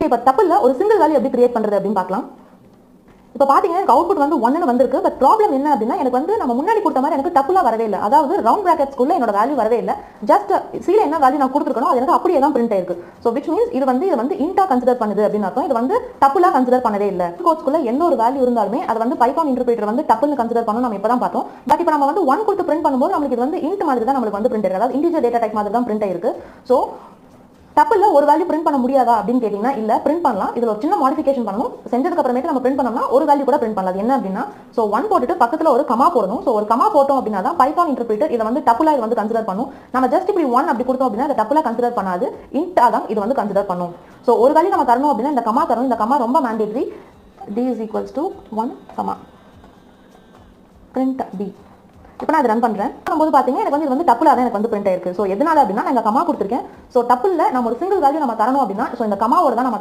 இப்போ டப்பிள்ல ஒரு single value எப்படி கிரியேட் பண்றது அப்படின்னு பார்க்கலாம். இப்போ பாத்தீங்கன்னா எனக்கு அவுட்புட் வந்து 1ன்னு வந்திருக்கு. பட் ப்ராப்ளம் என்ன அப்படின்னா எனக்கு வந்து நம்ம முன்னாடி கொடுத்த மாதிரி எனக்கு டப்புலா வரவே இல்லை. அதாவது ரவுண்ட் பிராக்கெட்ஸ்க்குள்ள என்னோட வேல்யூ வரவே இல்லை. ஜஸ்ட் சீல என்ன வேல்யூ நான் கொடுத்துருக்கணும் அது எனக்கு அப்படியே தான் பிரிண்ட் ஆயிருக்கு. ஸோ விச் மீன்ஸ் இது வந்து இன்டா கன்சிடர் பண்ணுது அப்படின்னு அர்த்தம். இது வந்து டப்புலா கன்சிடர் பண்ணவே இல்லை. கோட்ஸ்க்குள்ள எந்த ஒரு வேல்யூ இருந்தாலுமே அது வந்து பைத்தான் இன்டர்பிரேட்டர் வந்து டப்புன்னு கன்சிடர் பண்ணணும் நம்ம இப்பதான் பார்த்தோம். பட் இப்போ நம்ம வந்து 1 கொடுத்து பிரிண்ட் பண்ணும்போது நமக்கு இது வந்து இன்ட் மாதிரி தான் நமக்கு வந்து பிரிண்ட் ஆயிருக்கு. அதாவது இன்டிஜர் டேட்டா டைப் மாதிரி தான் பிரிண்ட் ஆயிருக்கு. ஸோ டப்பிள்ல ஒரு வேல்யூ பிரிண்ட் பண்ண முடியாதா அப்படின்னு கேட்டீங்கன்னா இல்ல, பிரிண்ட் பண்ணலாம். இதுல ஒரு சின்ன மாடிஃபிகேஷன் பண்ணணும். செஞ்சதுக்கு அப்புறமேட்டு நம்ம பிரிண்ட் பண்ணோம்னா ஒரு வேல்யூ கூட பிரிண்ட் பண்ணலாம். என்ன அப்படின்னா சோ 1 போட்டுட்டு பக்கத்துல ஒரு கமா போடணும். சோ ஒரு கமா போட்டோம் அப்படின்னா தான் பைத்தான் இன்டர்பிரேட்டர் இதை வந்து டப்புலா இது வந்து கன்சிடர் பண்ணும். நம்ம ஜஸ்ட் இப்படி 1 அப்படி கொடுத்தோம் அப்படின்னா அதை டப்புலா கன்சிடர் பண்ணாது, இன்டா தான் இது வந்து கன்சிடர் பண்ணும். சோ ஒரு வேல்யூ நம்ம தரணும் அப்படின்னா இந்த கமா தரணும். இந்த கமா ரொம்ப mandatory. d is equals to 1 comma print d. இப்போ நான் அதை ரன் பண்றேன். பண்ணும்போது பாத்தீங்கன்னா எனக்கு வந்து இது வந்து டப்புலா தான் எனக்கு வந்து பிரிண்ட் ஆயிருக்கு. சோ எதனால அப்படின்னா நான் இந்த கமா கொடுத்திருக்கேன். சோ டப்புல்ல நம்ம ஒரு சிங்கிள் வேல்யூ நம்ம தரணும் அப்படின்னா சோ இந்த கமாவோட தான் நம்ம